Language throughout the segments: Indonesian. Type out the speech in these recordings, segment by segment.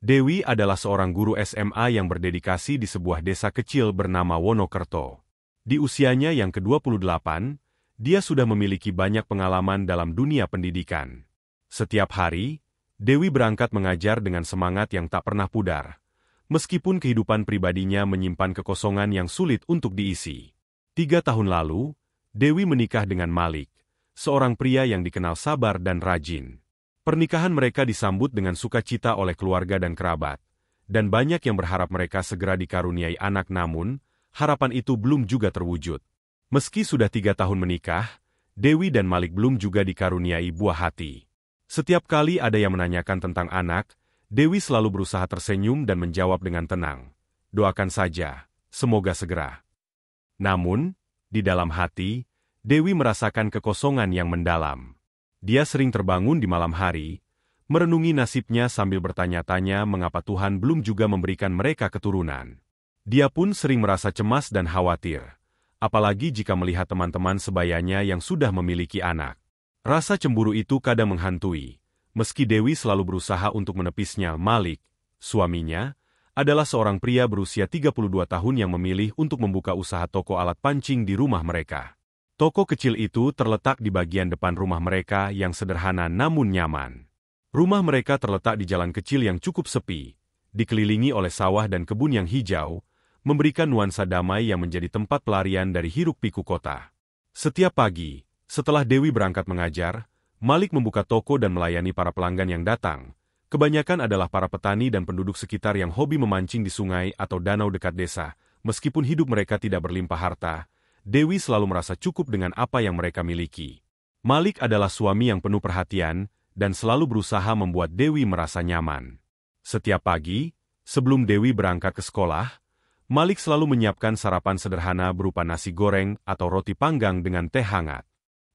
Dewi adalah seorang guru SMA yang berdedikasi di sebuah desa kecil bernama Wonokerto. Di usianya yang ke-28, dia sudah memiliki banyak pengalaman dalam dunia pendidikan. Setiap hari, Dewi berangkat mengajar dengan semangat yang tak pernah pudar, meskipun kehidupan pribadinya menyimpan kekosongan yang sulit untuk diisi. 3 tahun lalu, Dewi menikah dengan Malik, seorang pria yang dikenal sabar dan rajin. Pernikahan mereka disambut dengan sukacita oleh keluarga dan kerabat, dan banyak yang berharap mereka segera dikaruniai anak, namun harapan itu belum juga terwujud. Meski sudah 3 tahun menikah, Dewi dan Malik belum juga dikaruniai buah hati. Setiap kali ada yang menanyakan tentang anak, Dewi selalu berusaha tersenyum dan menjawab dengan tenang, "Doakan saja, semoga segera." Namun, di dalam hati, Dewi merasakan kekosongan yang mendalam. Dia sering terbangun di malam hari, merenungi nasibnya sambil bertanya-tanya mengapa Tuhan belum juga memberikan mereka keturunan. Dia pun sering merasa cemas dan khawatir, apalagi jika melihat teman-teman sebayanya yang sudah memiliki anak. Rasa cemburu itu kadang menghantui, meski Dewi selalu berusaha untuk menepisnya. Malik, suaminya, adalah seorang pria berusia 32 tahun yang memilih untuk membuka usaha toko alat pancing di rumah mereka. Toko kecil itu terletak di bagian depan rumah mereka yang sederhana namun nyaman. Rumah mereka terletak di jalan kecil yang cukup sepi, dikelilingi oleh sawah dan kebun yang hijau, memberikan nuansa damai yang menjadi tempat pelarian dari hiruk-pikuk kota. Setiap pagi, setelah Dewi berangkat mengajar, Malik membuka toko dan melayani para pelanggan yang datang. Kebanyakan adalah para petani dan penduduk sekitar yang hobi memancing di sungai atau danau dekat desa. Meskipun hidup mereka tidak berlimpah harta, Dewi selalu merasa cukup dengan apa yang mereka miliki. Malik adalah suami yang penuh perhatian dan selalu berusaha membuat Dewi merasa nyaman. Setiap pagi, sebelum Dewi berangkat ke sekolah, Malik selalu menyiapkan sarapan sederhana berupa nasi goreng atau roti panggang dengan teh hangat.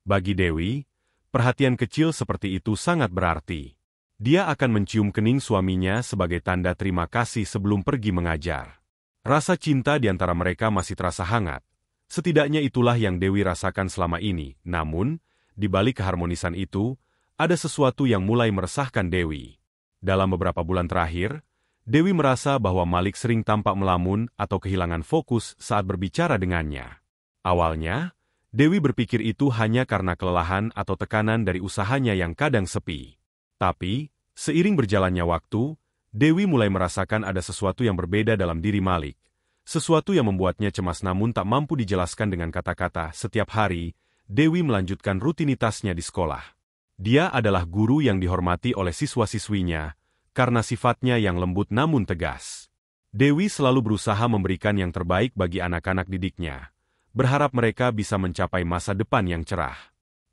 Bagi Dewi, perhatian kecil seperti itu sangat berarti. Dia akan mencium kening suaminya sebagai tanda terima kasih sebelum pergi mengajar. Rasa cinta di antara mereka masih terasa hangat. Setidaknya itulah yang Dewi rasakan selama ini. Namun, di balik keharmonisan itu, ada sesuatu yang mulai meresahkan Dewi. Dalam beberapa bulan terakhir, Dewi merasa bahwa Malik sering tampak melamun atau kehilangan fokus saat berbicara dengannya. Awalnya, Dewi berpikir itu hanya karena kelelahan atau tekanan dari usahanya yang kadang sepi. Tapi, seiring berjalannya waktu, Dewi mulai merasakan ada sesuatu yang berbeda dalam diri Malik. Sesuatu yang membuatnya cemas namun tak mampu dijelaskan dengan kata-kata. Setiap hari, Dewi melanjutkan rutinitasnya di sekolah. Dia adalah guru yang dihormati oleh siswa-siswinya, karena sifatnya yang lembut namun tegas. Dewi selalu berusaha memberikan yang terbaik bagi anak-anak didiknya, berharap mereka bisa mencapai masa depan yang cerah.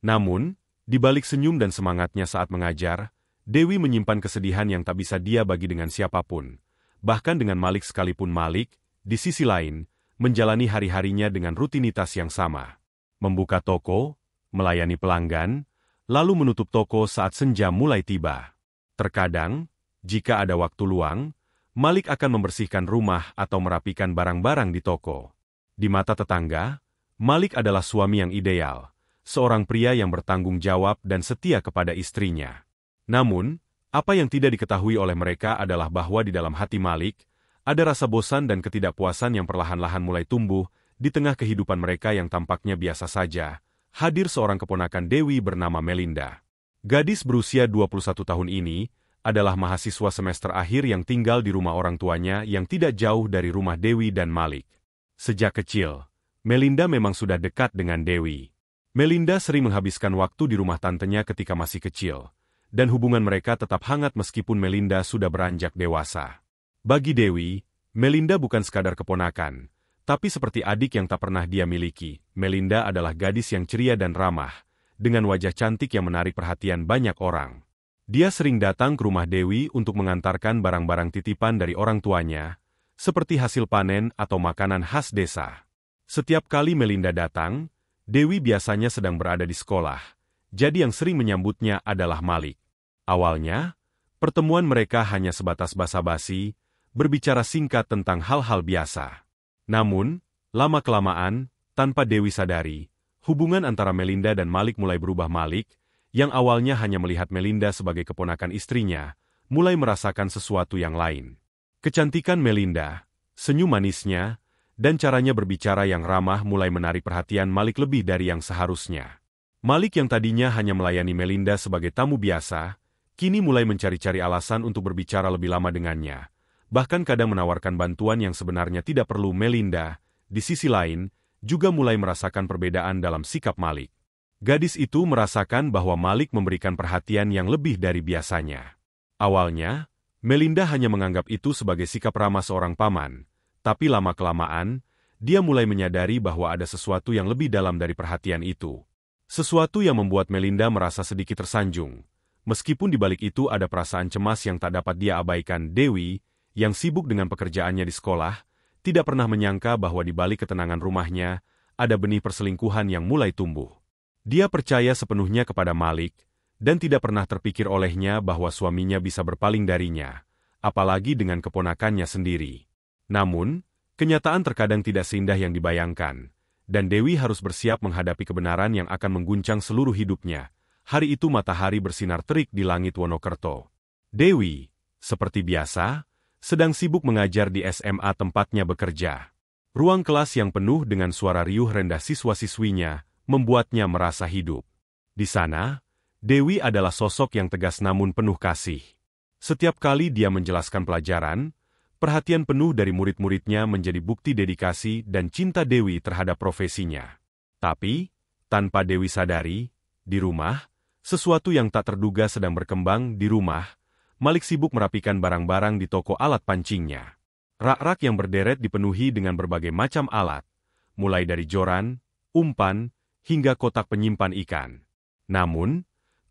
Namun, di balik senyum dan semangatnya saat mengajar, Dewi menyimpan kesedihan yang tak bisa dia bagi dengan siapapun, bahkan dengan Malik sekalipun. Malik, di sisi lain, menjalani hari-harinya dengan rutinitas yang sama. Membuka toko, melayani pelanggan, lalu menutup toko saat senja mulai tiba. Terkadang, jika ada waktu luang, Malik akan membersihkan rumah atau merapikan barang-barang di toko. Di mata tetangga, Malik adalah suami yang ideal, seorang pria yang bertanggung jawab dan setia kepada istrinya. Namun, apa yang tidak diketahui oleh mereka adalah bahwa di dalam hati Malik, ada rasa bosan dan ketidakpuasan yang perlahan-lahan mulai tumbuh. Di tengah kehidupan mereka yang tampaknya biasa saja, hadir seorang keponakan Dewi bernama Melinda. Gadis berusia 21 tahun ini adalah mahasiswa semester akhir yang tinggal di rumah orang tuanya yang tidak jauh dari rumah Dewi dan Malik. Sejak kecil, Melinda memang sudah dekat dengan Dewi. Melinda sering menghabiskan waktu di rumah tantenya ketika masih kecil, dan hubungan mereka tetap hangat meskipun Melinda sudah beranjak dewasa. Bagi Dewi, Melinda bukan sekadar keponakan, tapi seperti adik yang tak pernah dia miliki. Melinda adalah gadis yang ceria dan ramah, dengan wajah cantik yang menarik perhatian banyak orang. Dia sering datang ke rumah Dewi untuk mengantarkan barang-barang titipan dari orang tuanya, seperti hasil panen atau makanan khas desa. Setiap kali Melinda datang, Dewi biasanya sedang berada di sekolah, jadi yang sering menyambutnya adalah Malik. Awalnya, pertemuan mereka hanya sebatas basa-basi, berbicara singkat tentang hal-hal biasa. Namun, lama-kelamaan, tanpa Dewi sadari, hubungan antara Melinda dan Malik mulai berubah. Malik, yang awalnya hanya melihat Melinda sebagai keponakan istrinya, mulai merasakan sesuatu yang lain. Kecantikan Melinda, senyum manisnya, dan caranya berbicara yang ramah mulai menarik perhatian Malik lebih dari yang seharusnya. Malik yang tadinya hanya melayani Melinda sebagai tamu biasa, kini mulai mencari-cari alasan untuk berbicara lebih lama dengannya. Bahkan kadang menawarkan bantuan yang sebenarnya tidak perlu. Melinda, di sisi lain, juga mulai merasakan perbedaan dalam sikap Malik. Gadis itu merasakan bahwa Malik memberikan perhatian yang lebih dari biasanya. Awalnya, Melinda hanya menganggap itu sebagai sikap ramah seorang paman, tapi lama-kelamaan, dia mulai menyadari bahwa ada sesuatu yang lebih dalam dari perhatian itu. Sesuatu yang membuat Melinda merasa sedikit tersanjung. Meskipun di balik itu ada perasaan cemas yang tak dapat dia abaikan. Dewi, yang sibuk dengan pekerjaannya di sekolah, tidak pernah menyangka bahwa di balik ketenangan rumahnya, ada benih perselingkuhan yang mulai tumbuh. Dia percaya sepenuhnya kepada Malik, dan tidak pernah terpikir olehnya bahwa suaminya bisa berpaling darinya, apalagi dengan keponakannya sendiri. Namun, kenyataan terkadang tidak seindah yang dibayangkan, dan Dewi harus bersiap menghadapi kebenaran yang akan mengguncang seluruh hidupnya. Hari itu matahari bersinar terik di langit Wonokerto. Dewi, seperti biasa, sedang sibuk mengajar di SMA tempatnya bekerja. Ruang kelas yang penuh dengan suara riuh rendah siswa-siswinya membuatnya merasa hidup. Di sana, Dewi adalah sosok yang tegas namun penuh kasih. Setiap kali dia menjelaskan pelajaran, perhatian penuh dari murid-muridnya menjadi bukti dedikasi dan cinta Dewi terhadap profesinya. Tapi, tanpa Dewi sadari, di rumah, sesuatu yang tak terduga sedang berkembang di rumah. Malik sibuk merapikan barang-barang di toko alat pancingnya. Rak-rak yang berderet dipenuhi dengan berbagai macam alat, mulai dari joran, umpan, hingga kotak penyimpan ikan. Namun,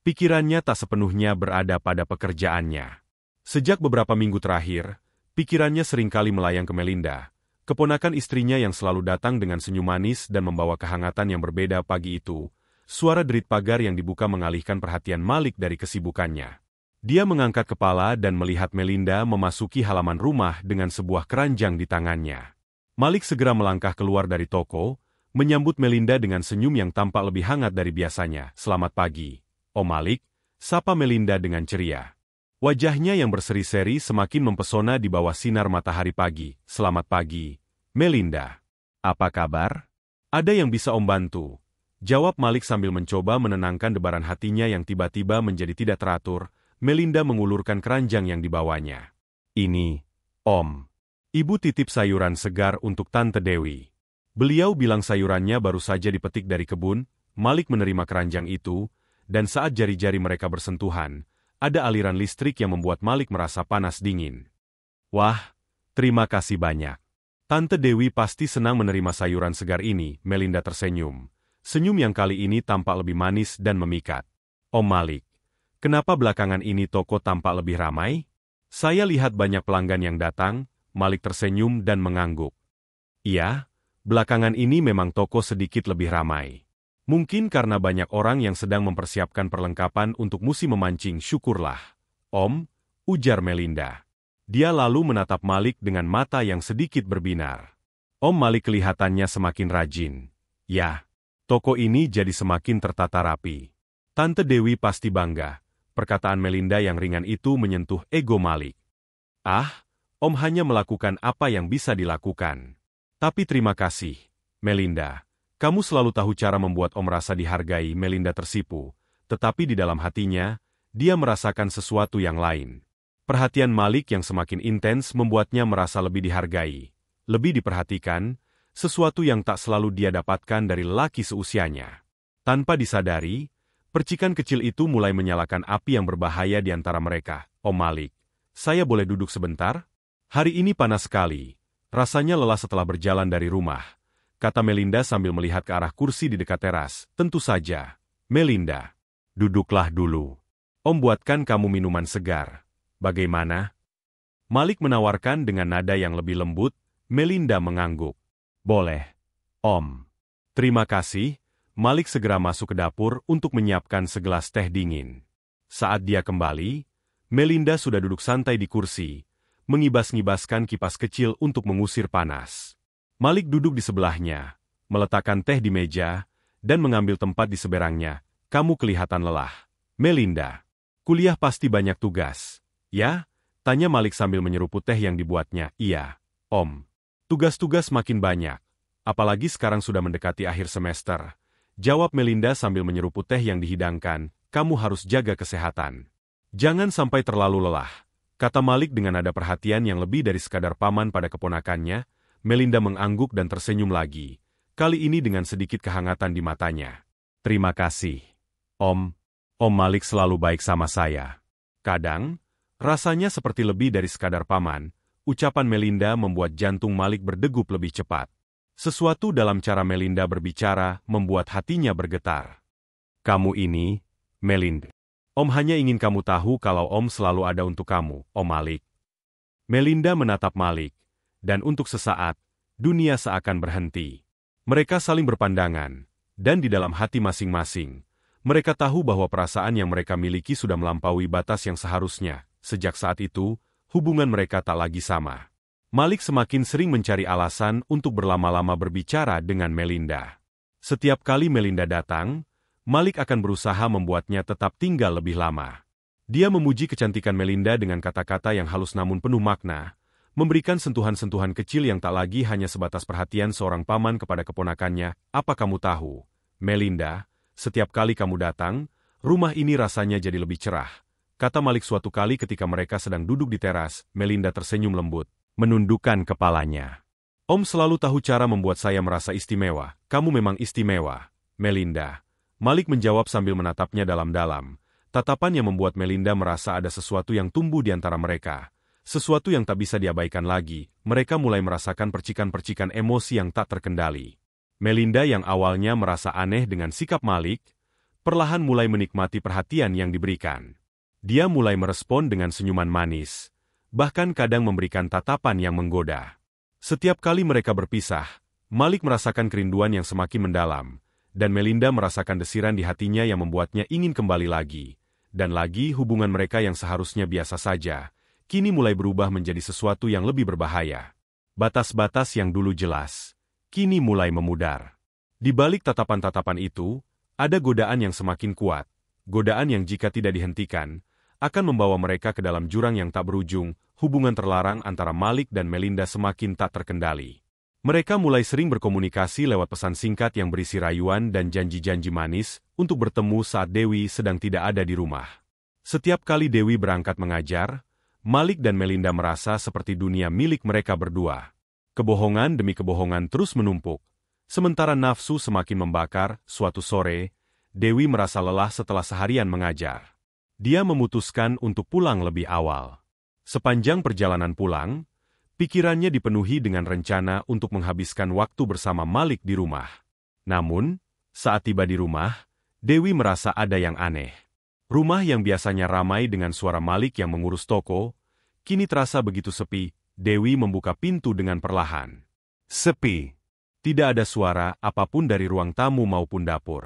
pikirannya tak sepenuhnya berada pada pekerjaannya. Sejak beberapa minggu terakhir, pikirannya seringkali melayang ke Melinda, keponakan istrinya yang selalu datang dengan senyum manis dan membawa kehangatan yang berbeda. Pagi itu, suara derit pagar yang dibuka mengalihkan perhatian Malik dari kesibukannya. Dia mengangkat kepala dan melihat Melinda memasuki halaman rumah dengan sebuah keranjang di tangannya. Malik segera melangkah keluar dari toko, menyambut Melinda dengan senyum yang tampak lebih hangat dari biasanya. "Selamat pagi, Om Malik," sapa Melinda dengan ceria. Wajahnya yang berseri-seri semakin mempesona di bawah sinar matahari pagi. "Selamat pagi, Melinda. Apa kabar? Ada yang bisa Om bantu?" jawab Malik sambil mencoba menenangkan debaran hatinya yang tiba-tiba menjadi tidak teratur. Melinda mengulurkan keranjang yang dibawanya. "Ini, Om. Ibu titip sayuran segar untuk Tante Dewi." Beliau bilang sayurannya baru saja dipetik dari kebun. Malik menerima keranjang itu, dan saat jari-jari mereka bersentuhan, ada aliran listrik yang membuat Malik merasa panas dingin. "Wah, terima kasih banyak. Tante Dewi pasti senang menerima sayuran segar ini." Melinda tersenyum. Senyum yang kali ini tampak lebih manis dan memikat. "Om Malik, kenapa belakangan ini toko tampak lebih ramai? Saya lihat banyak pelanggan yang datang." Malik tersenyum dan mengangguk. "Iya, belakangan ini memang toko sedikit lebih ramai. Mungkin karena banyak orang yang sedang mempersiapkan perlengkapan untuk musim memancing." "Syukurlah, Om," ujar Melinda. Dia lalu menatap Malik dengan mata yang sedikit berbinar. Om Malik kelihatannya semakin rajin. "Ya, toko ini jadi semakin tertata rapi. Tante Dewi pasti bangga." Perkataan Melinda yang ringan itu menyentuh ego Malik. "Ah, Om hanya melakukan apa yang bisa dilakukan. Tapi terima kasih, Melinda. Kamu selalu tahu cara membuat Om rasa dihargai." Melinda tersipu, tetapi di dalam hatinya, dia merasakan sesuatu yang lain. Perhatian Malik yang semakin intens membuatnya merasa lebih dihargai, lebih diperhatikan, sesuatu yang tak selalu dia dapatkan dari lelaki seusianya. Tanpa disadari, percikan kecil itu mulai menyalakan api yang berbahaya di antara mereka. "Om Malik, saya boleh duduk sebentar? Hari ini panas sekali. Rasanya lelah setelah berjalan dari rumah," kata Melinda sambil melihat ke arah kursi di dekat teras. "Tentu saja, Melinda. Duduklah dulu. Om buatkan kamu minuman segar. Bagaimana?" Malik menawarkan dengan nada yang lebih lembut. Melinda mengangguk. "Boleh, Om." "Terima kasih." Malik segera masuk ke dapur untuk menyiapkan segelas teh dingin. Saat dia kembali, Melinda sudah duduk santai di kursi, mengibas-ngibaskan kipas kecil untuk mengusir panas. Malik duduk di sebelahnya, meletakkan teh di meja, dan mengambil tempat di seberangnya. "Kamu kelihatan lelah, Melinda. Kuliah pasti banyak tugas. Ya? Tanya Malik sambil menyeruput teh yang dibuatnya. Iya, Om. Tugas-tugas makin banyak. Apalagi sekarang sudah mendekati akhir semester. Jawab Melinda sambil menyeruput teh yang dihidangkan. Kamu harus jaga kesehatan. Jangan sampai terlalu lelah. Kata Malik dengan nada perhatian yang lebih dari sekadar paman pada keponakannya. Melinda mengangguk dan tersenyum lagi. Kali ini dengan sedikit kehangatan di matanya. Terima kasih, Om. Om Malik selalu baik sama saya. Kadang, rasanya seperti lebih dari sekadar paman, ucapan Melinda membuat jantung Malik berdegup lebih cepat. Sesuatu dalam cara Melinda berbicara membuat hatinya bergetar. Kamu ini, Melinda. Om hanya ingin kamu tahu kalau Om selalu ada untuk kamu, Om Malik. Melinda menatap Malik, dan untuk sesaat, dunia seakan berhenti. Mereka saling berpandangan, dan di dalam hati masing-masing, mereka tahu bahwa perasaan yang mereka miliki sudah melampaui batas yang seharusnya. Sejak saat itu, hubungan mereka tak lagi sama. Malik semakin sering mencari alasan untuk berlama-lama berbicara dengan Melinda. Setiap kali Melinda datang, Malik akan berusaha membuatnya tetap tinggal lebih lama. Dia memuji kecantikan Melinda dengan kata-kata yang halus namun penuh makna, memberikan sentuhan-sentuhan kecil yang tak lagi hanya sebatas perhatian seorang paman kepada keponakannya. Apa kamu tahu, Melinda? Setiap kali kamu datang, rumah ini rasanya jadi lebih cerah. Kata Malik suatu kali ketika mereka sedang duduk di teras. Melinda tersenyum lembut, menundukkan kepalanya. Om selalu tahu cara membuat saya merasa istimewa. Kamu memang istimewa, Melinda. Malik menjawab sambil menatapnya dalam-dalam. Tatapan yang membuat Melinda merasa ada sesuatu yang tumbuh di antara mereka. Sesuatu yang tak bisa diabaikan lagi. Mereka mulai merasakan percikan-percikan emosi yang tak terkendali. Melinda yang awalnya merasa aneh dengan sikap Malik, perlahan mulai menikmati perhatian yang diberikan. Dia mulai merespon dengan senyuman manis, bahkan kadang memberikan tatapan yang menggoda. Setiap kali mereka berpisah, Malik merasakan kerinduan yang semakin mendalam, dan Melinda merasakan desiran di hatinya yang membuatnya ingin kembali lagi. Dan lagi hubungan mereka yang seharusnya biasa saja, kini mulai berubah menjadi sesuatu yang lebih berbahaya. Batas-batas yang dulu jelas, kini mulai memudar. Di balik tatapan-tatapan itu, ada godaan yang semakin kuat. Godaan yang jika tidak dihentikan, akan membawa mereka ke dalam jurang yang tak berujung. Hubungan terlarang antara Malik dan Melinda semakin tak terkendali. Mereka mulai sering berkomunikasi lewat pesan singkat yang berisi rayuan dan janji-janji manis untuk bertemu saat Dewi sedang tidak ada di rumah. Setiap kali Dewi berangkat mengajar, Malik dan Melinda merasa seperti dunia milik mereka berdua. Kebohongan demi kebohongan terus menumpuk. Sementara nafsu semakin membakar. Suatu sore, Dewi merasa lelah setelah seharian mengajar. Dia memutuskan untuk pulang lebih awal. Sepanjang perjalanan pulang, pikirannya dipenuhi dengan rencana untuk menghabiskan waktu bersama Malik di rumah. Namun, saat tiba di rumah, Dewi merasa ada yang aneh. Rumah yang biasanya ramai dengan suara Malik yang mengurus toko, kini terasa begitu sepi. Dewi membuka pintu dengan perlahan. Sepi. Tidak ada suara apapun dari ruang tamu maupun dapur.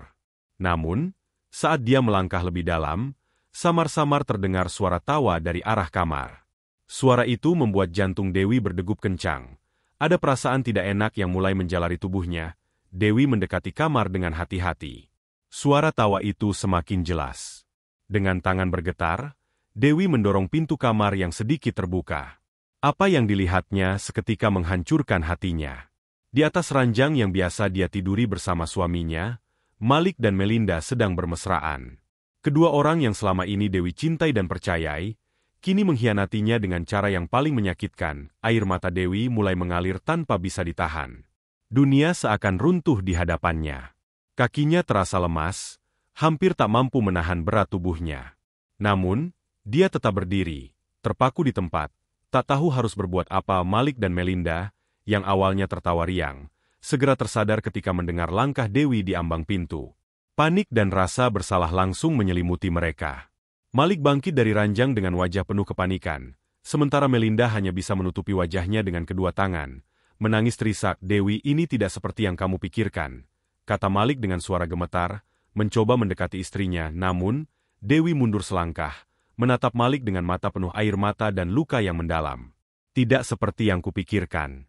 Namun, saat dia melangkah lebih dalam, samar-samar terdengar suara tawa dari arah kamar. Suara itu membuat jantung Dewi berdegup kencang. Ada perasaan tidak enak yang mulai menjalari tubuhnya. Dewi mendekati kamar dengan hati-hati. Suara tawa itu semakin jelas. Dengan tangan bergetar, Dewi mendorong pintu kamar yang sedikit terbuka. Apa yang dilihatnya seketika menghancurkan hatinya. Di atas ranjang yang biasa dia tiduri bersama suaminya, Malik dan Melinda sedang bermesraan. Kedua orang yang selama ini Dewi cintai dan percayai, kini mengkhianatinya dengan cara yang paling menyakitkan. Air mata Dewi mulai mengalir tanpa bisa ditahan. Dunia seakan runtuh di hadapannya. Kakinya terasa lemas, hampir tak mampu menahan berat tubuhnya. Namun, dia tetap berdiri, terpaku di tempat. Tak tahu harus berbuat apa. Malik dan Melinda, yang awalnya tertawa riang, segera tersadar ketika mendengar langkah Dewi di ambang pintu. Panik dan rasa bersalah langsung menyelimuti mereka. Malik bangkit dari ranjang dengan wajah penuh kepanikan, sementara Melinda hanya bisa menutupi wajahnya dengan kedua tangan. Menangis terisak. Dewi, ini tidak seperti yang kamu pikirkan, kata Malik dengan suara gemetar, mencoba mendekati istrinya. Namun, Dewi mundur selangkah, menatap Malik dengan mata penuh air mata dan luka yang mendalam. Tidak seperti yang kupikirkan.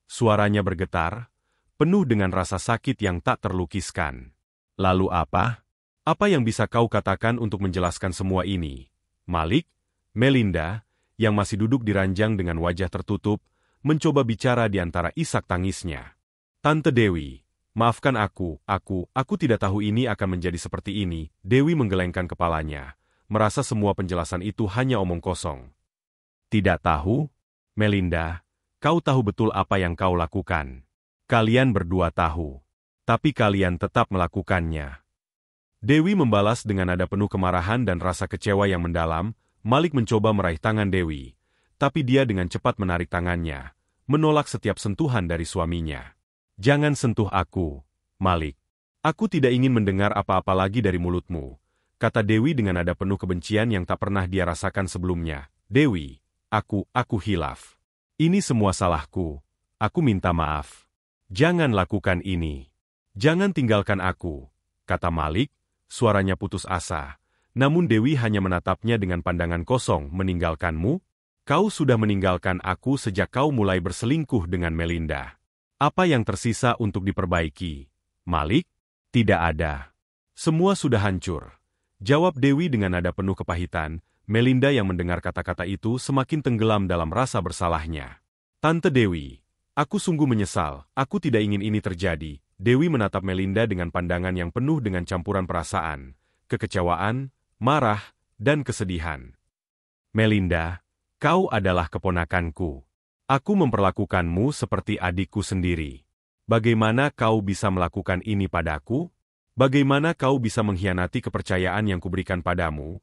Suaranya bergetar, penuh dengan rasa sakit yang tak terlukiskan. Lalu apa? Apa yang bisa kau katakan untuk menjelaskan semua ini? Malik? Melinda, yang masih duduk di ranjang dengan wajah tertutup, mencoba bicara di antara isak tangisnya. Tante Dewi, maafkan aku tidak tahu ini akan menjadi seperti ini. Dewi menggelengkan kepalanya, merasa semua penjelasan itu hanya omong kosong. Tidak tahu? Melinda, kau tahu betul apa yang kau lakukan. Kalian berdua tahu. Tapi kalian tetap melakukannya. Dewi membalas dengan nada penuh kemarahan dan rasa kecewa yang mendalam. Malik mencoba meraih tangan Dewi, tapi dia dengan cepat menarik tangannya, menolak setiap sentuhan dari suaminya. Jangan sentuh aku, Malik. Aku tidak ingin mendengar apa-apa lagi dari mulutmu, kata Dewi dengan nada penuh kebencian yang tak pernah dia rasakan sebelumnya. Dewi, aku hilaf. Ini semua salahku. Aku minta maaf. Jangan lakukan ini. Jangan tinggalkan aku, kata Malik, suaranya putus asa. Namun Dewi hanya menatapnya dengan pandangan kosong. Meninggalkanmu? Kau sudah meninggalkan aku sejak kau mulai berselingkuh dengan Melinda. Apa yang tersisa untuk diperbaiki? Malik? Tidak ada. Semua sudah hancur. Jawab Dewi dengan nada penuh kepahitan. Melinda yang mendengar kata-kata itu semakin tenggelam dalam rasa bersalahnya. Tante Dewi, aku sungguh menyesal. Aku tidak ingin ini terjadi. Dewi menatap Melinda dengan pandangan yang penuh dengan campuran perasaan, kekecewaan, marah, dan kesedihan. Melinda, kau adalah keponakanku. Aku memperlakukanmu seperti adikku sendiri. Bagaimana kau bisa melakukan ini padaku? Bagaimana kau bisa mengkhianati kepercayaan yang kuberikan padamu?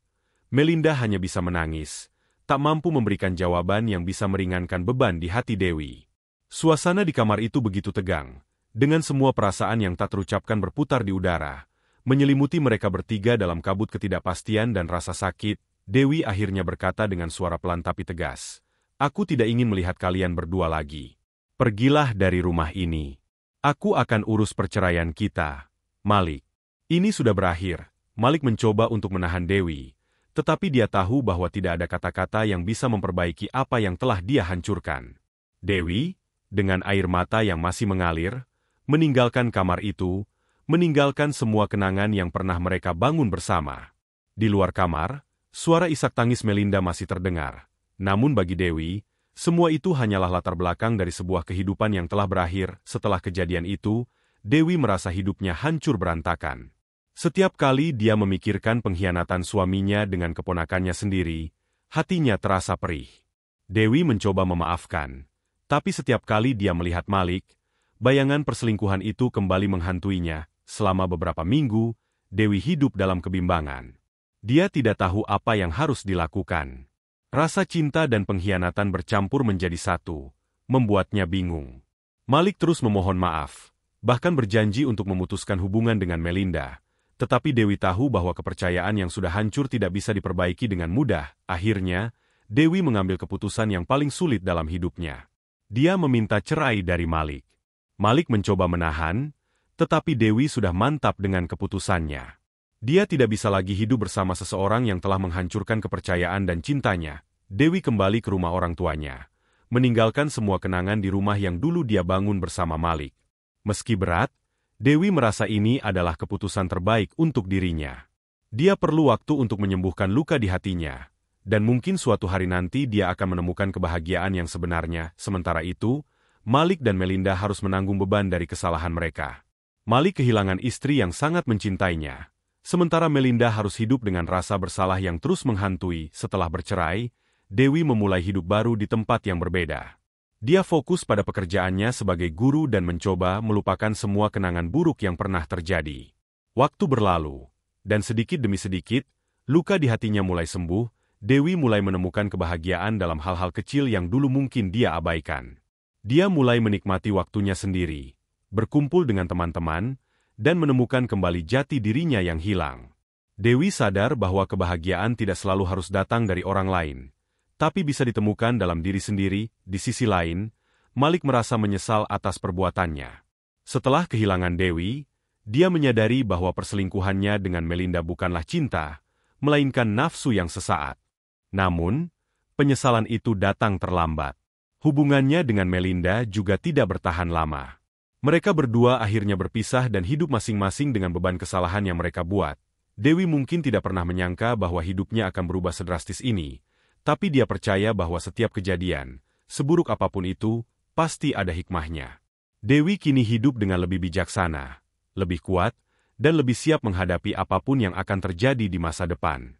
Melinda hanya bisa menangis, tak mampu memberikan jawaban yang bisa meringankan beban di hati Dewi. Suasana di kamar itu begitu tegang, dengan semua perasaan yang tak terucapkan berputar di udara. Menyelimuti mereka bertiga dalam kabut ketidakpastian dan rasa sakit, Dewi akhirnya berkata dengan suara pelan tapi tegas, "Aku tidak ingin melihat kalian berdua lagi. Pergilah dari rumah ini. Aku akan urus perceraian kita, Malik." Ini sudah berakhir. Malik mencoba untuk menahan Dewi, tetapi dia tahu bahwa tidak ada kata-kata yang bisa memperbaiki apa yang telah dia hancurkan. Dewi, dengan air mata yang masih mengalir, meninggalkan kamar itu, meninggalkan semua kenangan yang pernah mereka bangun bersama. Di luar kamar, suara isak tangis Melinda masih terdengar. Namun bagi Dewi, semua itu hanyalah latar belakang dari sebuah kehidupan yang telah berakhir. Setelah kejadian itu, Dewi merasa hidupnya hancur berantakan. Setiap kali dia memikirkan pengkhianatan suaminya dengan keponakannya sendiri, hatinya terasa perih. Dewi mencoba memaafkan, tapi setiap kali dia melihat Malik, bayangan perselingkuhan itu kembali menghantuinya. Selama beberapa minggu, Dewi hidup dalam kebimbangan. Dia tidak tahu apa yang harus dilakukan. Rasa cinta dan pengkhianatan bercampur menjadi satu, membuatnya bingung. Malik terus memohon maaf, bahkan berjanji untuk memutuskan hubungan dengan Melinda. Tetapi Dewi tahu bahwa kepercayaan yang sudah hancur tidak bisa diperbaiki dengan mudah. Akhirnya, Dewi mengambil keputusan yang paling sulit dalam hidupnya. Dia meminta cerai dari Malik. Malik mencoba menahan, tetapi Dewi sudah mantap dengan keputusannya. Dia tidak bisa lagi hidup bersama seseorang yang telah menghancurkan kepercayaan dan cintanya. Dewi kembali ke rumah orang tuanya, meninggalkan semua kenangan di rumah yang dulu dia bangun bersama Malik. Meski berat, Dewi merasa ini adalah keputusan terbaik untuk dirinya. Dia perlu waktu untuk menyembuhkan luka di hatinya, dan mungkin suatu hari nanti dia akan menemukan kebahagiaan yang sebenarnya. Sementara itu, Malik dan Melinda harus menanggung beban dari kesalahan mereka. Malik kehilangan istri yang sangat mencintainya, sementara Melinda harus hidup dengan rasa bersalah yang terus menghantui. Setelah bercerai, Dewi memulai hidup baru di tempat yang berbeda. Dia fokus pada pekerjaannya sebagai guru dan mencoba melupakan semua kenangan buruk yang pernah terjadi. Waktu berlalu, dan sedikit demi sedikit, luka di hatinya mulai sembuh. Dewi mulai menemukan kebahagiaan dalam hal-hal kecil yang dulu mungkin dia abaikan. Dia mulai menikmati waktunya sendiri, berkumpul dengan teman-teman, dan menemukan kembali jati dirinya yang hilang. Dewi sadar bahwa kebahagiaan tidak selalu harus datang dari orang lain, tapi bisa ditemukan dalam diri sendiri. Di sisi lain, Malik merasa menyesal atas perbuatannya. Setelah kehilangan Dewi, dia menyadari bahwa perselingkuhannya dengan Melinda bukanlah cinta, melainkan nafsu yang sesaat. Namun, penyesalan itu datang terlambat. Hubungannya dengan Melinda juga tidak bertahan lama. Mereka berdua akhirnya berpisah dan hidup masing-masing dengan beban kesalahan yang mereka buat. Dewi mungkin tidak pernah menyangka bahwa hidupnya akan berubah sedrastis ini, Tapi dia percaya bahwa setiap kejadian, seburuk apapun itu, pasti ada hikmahnya. Dewi kini hidup dengan lebih bijaksana, lebih kuat, dan lebih siap menghadapi apapun yang akan terjadi di masa depan.